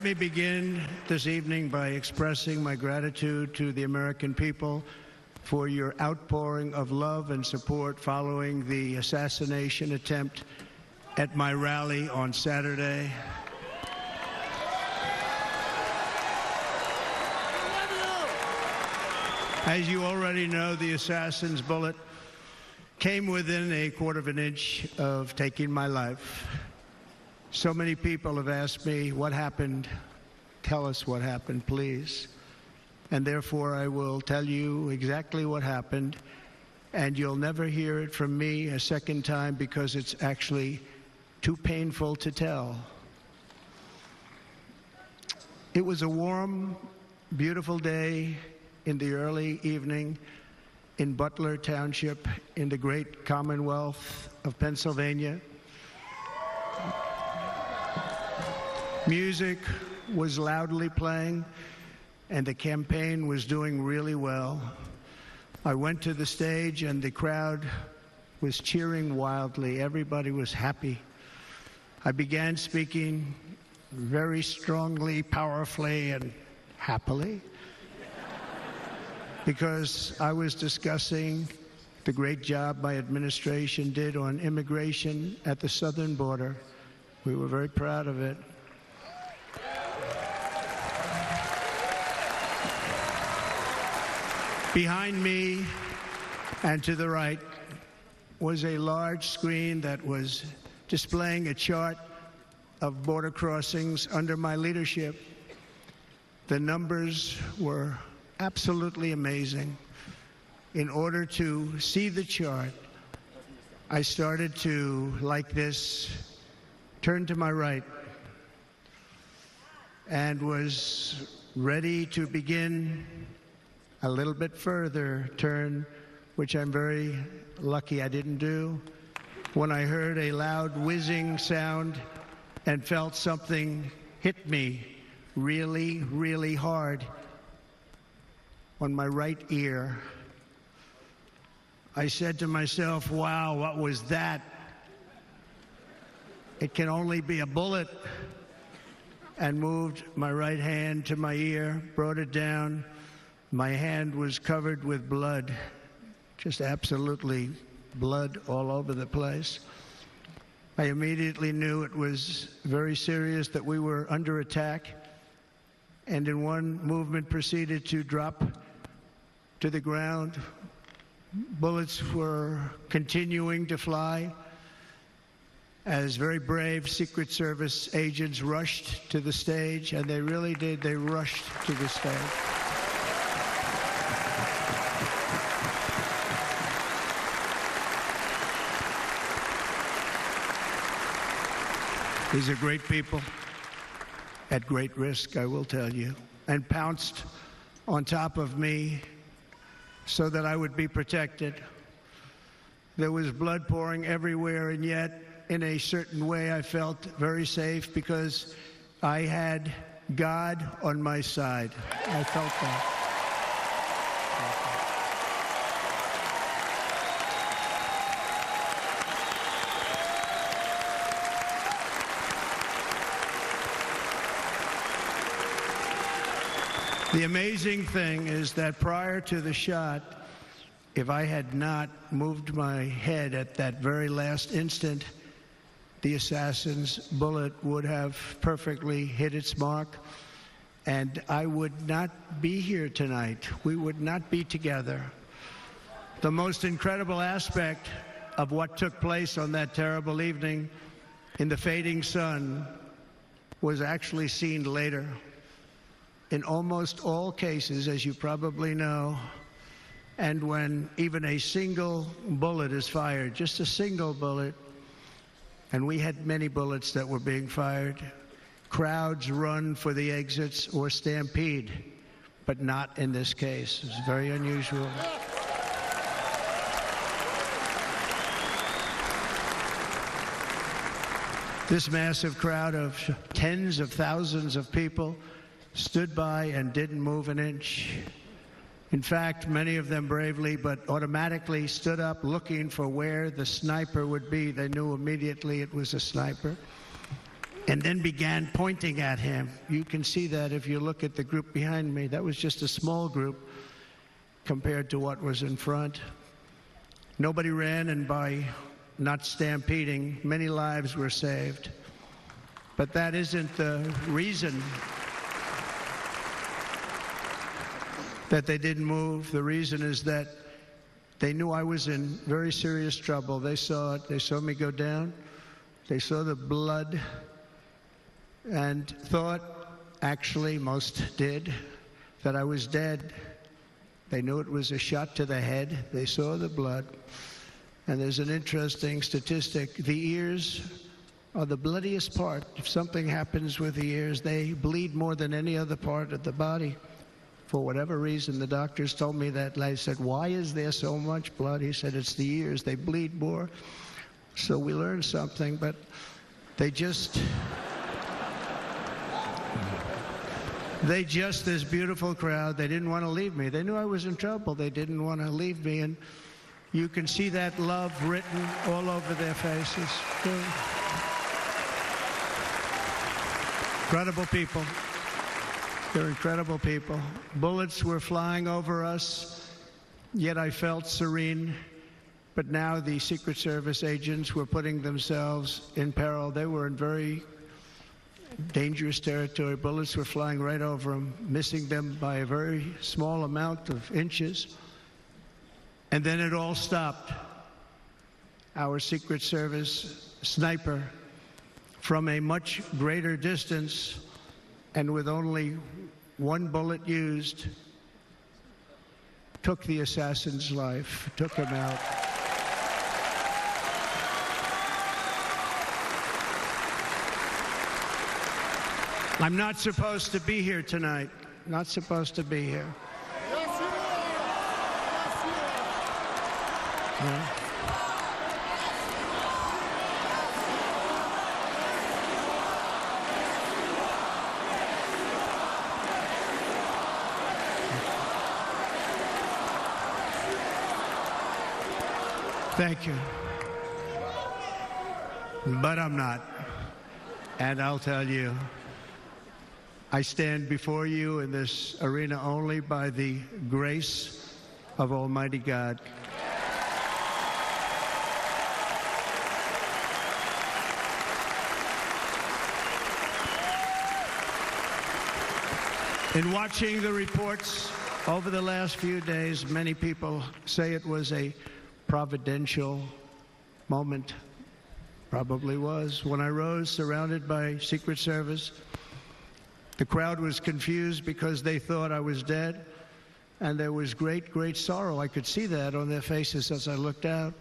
Let me begin this evening by expressing my gratitude to the American people for your outpouring of love and support following the assassination attempt at my rally on Saturday. As you already know, the assassin's bullet came within a quarter of an inch of taking my life. So many people have asked me, what happened? Tell us what happened, please. And therefore, I will tell you exactly what happened, and you'll never hear it from me a second time because it's actually too painful to tell. It was a warm, beautiful day in the early evening in Butler Township in the great Commonwealth of Pennsylvania. Music was loudly playing, and the campaign was doing really well. I went to the stage, and the crowd was cheering wildly. Everybody was happy. I began speaking very strongly, powerfully, and happily, because I was discussing the great job my administration did on immigration at the southern border. We were very proud of it. Behind me and to the right was a large screen that was displaying a chart of border crossings under my leadership. The numbers were absolutely amazing. In order to see the chart, I started to, like this, turn to my right and was ready to begin a little bit further turn, which I'm very lucky I didn't do, when I heard a loud whizzing sound and felt something hit me really, really hard on my right ear. I said to myself, wow, what was that? It can only be a bullet. And moved my right hand to my ear, brought it down. My hand was covered with blood, just absolutely blood all over the place. I immediately knew it was very serious, that we were under attack, and in one movement proceeded to drop to the ground. Bullets were continuing to fly as very brave Secret Service agents rushed to the stage, and they really did. They rushed to the stage. These are great people, at great risk, I will tell you, and pounced on top of me so that I would be protected. There was blood pouring everywhere, and yet, in a certain way, I felt very safe because I had God on my side. I felt that. The amazing thing is that prior to the shot, if I had not moved my head at that very last instant, the assassin's bullet would have perfectly hit its mark, and I would not be here tonight. We would not be together. The most incredible aspect of what took place on that terrible evening in the fading sun was actually seen later. In almost all cases, as you probably know, and when even a single bullet is fired, just a single bullet, and we had many bullets that were being fired, crowds run for the exits or stampede, but not in this case. It's very unusual. This massive crowd of tens of thousands of people stood by and didn't move an inch. In fact, many of them bravely but automatically stood up looking for where the sniper would be. They knew immediately it was a sniper. and then began pointing at him. You can see that if you look at the group behind me. That was just a small group compared to what was in front. Nobody ran, and by not stampeding, many lives were saved. But that isn't the reason that they didn't move. The reason is that they knew I was in very serious trouble. They saw it. They saw me go down. They saw the blood and thought, actually most did, that I was dead. They knew it was a shot to the head. They saw the blood. And there's an interesting statistic. The ears are the bloodiest part. If something happens with the ears, they bleed more than any other part of the body. For whatever reason, the doctors told me that. I said, why is there so much blood? He said, it's the ears. They bleed more. So we learned something, but they just, this beautiful crowd, they didn't want to leave me. They knew I was in trouble. They didn't want to leave me. And you can see that love written all over their faces. Incredible people. They're incredible people. Bullets were flying over us, yet I felt serene. But now the Secret Service agents were putting themselves in peril. They were in very dangerous territory. Bullets were flying right over them, missing them by a very small amount of inches. And then it all stopped. Our Secret Service sniper, from a much greater distance and with only one bullet used, took the assassin's life, took him out. I'm not supposed to be here tonight. Not supposed to be here. Yes, you are. Yeah. Thank you. But I'm not. And I'll tell you, I stand before you in this arena only by the grace of Almighty God. In watching the reports over the last few days, many people say it was a providential moment. Probably was. When I rose, surrounded by Secret Service, the crowd was confused because they thought I was dead, and there was great, great sorrow. I could see that on their faces as I looked out.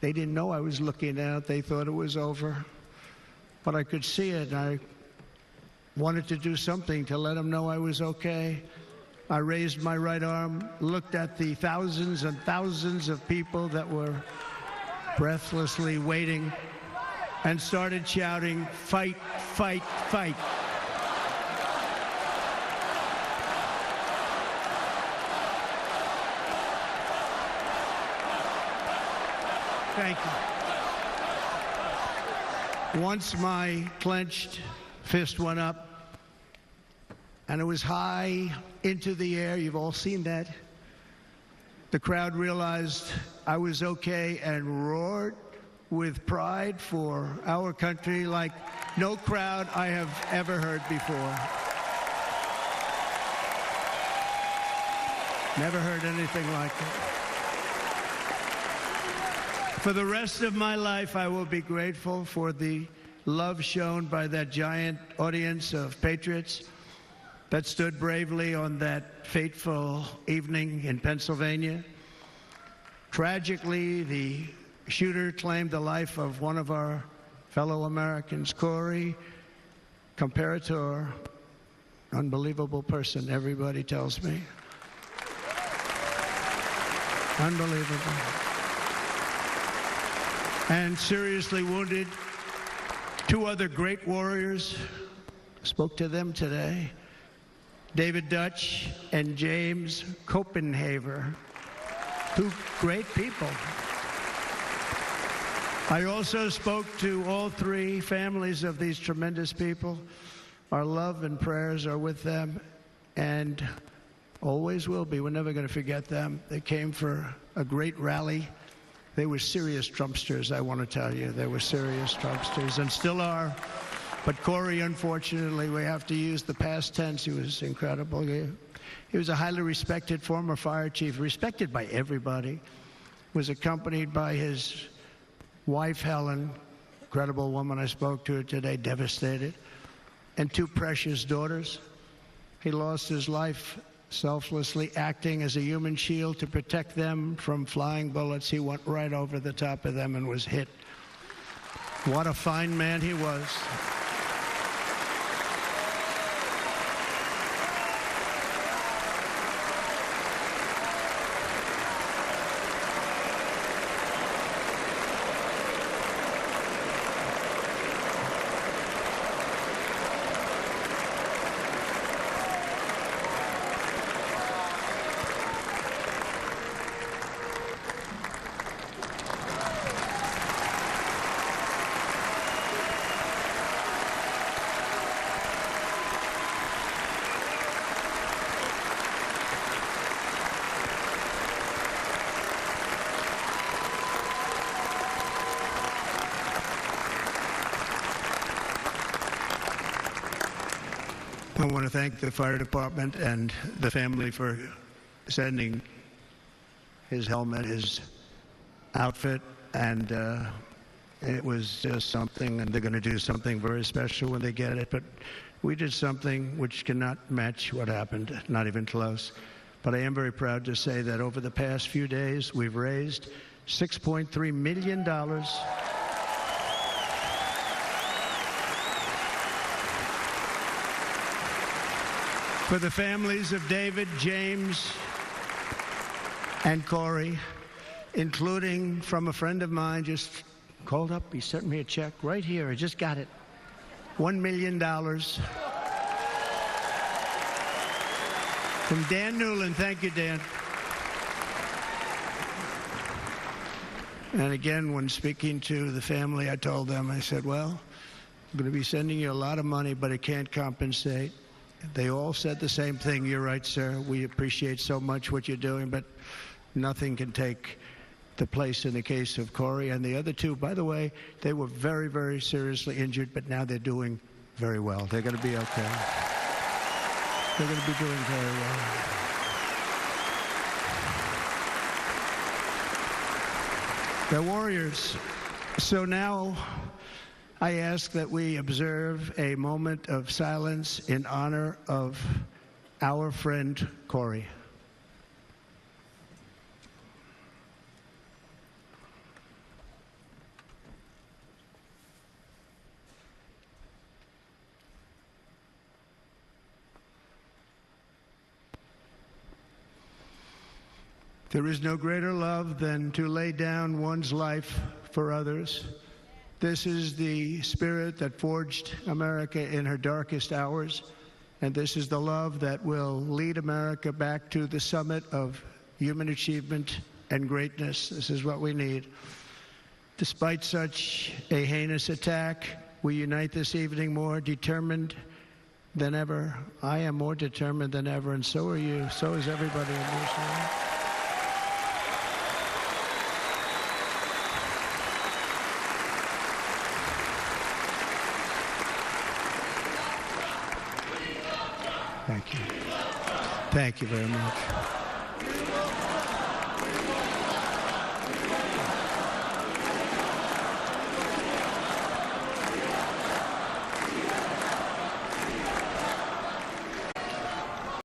They didn't know I was looking out. They thought it was over. But I could see it. I wanted to do something to let them know I was okay. I raised my right arm, looked at the thousands and thousands of people that were breathlessly waiting, and started shouting, "Fight, fight, fight." Thank you. Once my clenched fist went up, and it was high into the air. You've all seen that. The crowd realized I was okay and roared with pride for our country like no crowd I have ever heard before. Never heard anything like it. For the rest of my life, I will be grateful for the love shown by that giant audience of patriots that stood bravely on that fateful evening in Pennsylvania. Tragically, the shooter claimed the life of one of our fellow Americans, Corey Comparator. Unbelievable person, everybody tells me. Unbelievable. And seriously wounded, two other great warriors. Spoke to them today. David Dutch and James Copenhaver. Two great people. I also spoke to all three families of these tremendous people. Our love and prayers are with them, and always will be. We're never going to forget them. They came for a great rally. They were serious Trumpsters, I want to tell you. They were serious Trumpsters, and still are. But Corey, unfortunately, we have to use the past tense. He was incredible. He was a highly respected former fire chief, respected by everybody. Was accompanied by his wife, Helen, incredible woman. I spoke to her today, devastated, and two precious daughters. He lost his life selflessly, acting as a human shield to protect them from flying bullets. He went right over the top of them and was hit. What a fine man he was. I want to thank the fire department and the family for sending his helmet, his outfit, and it was just something, and they're going to do something very special when they get it. But we did something which cannot match what happened, not even close. But I am very proud to say that over the past few days, we've raised $6.3 million for the families of David, James, and Corey, including from a friend of mine just called up. He sent me a check right here. I just got it. $1 million from Dan Newland. Thank you, Dan. And again, when speaking to the family, I told them, I said, well, I'm going to be sending you a lot of money, but it can't compensate. They all said the same thing. You're right, sir. We appreciate so much what you're doing, but nothing can take the place in the case of Corey. And the other two, by the way, they were very, very seriously injured, but now they're doing very well. They're going to be okay. They're going to be doing very well. They're warriors. So now I ask that we observe a moment of silence in honor of our friend Corey. There is no greater love than to lay down one's life for others. This is the spirit that forged America in her darkest hours, and this is the love that will lead America back to the summit of human achievement and greatness. This is what we need. Despite such a heinous attack, we unite this evening more determined than ever. I am more determined than ever, and so are you. So is everybody in this room. Thank you. Thank you very much.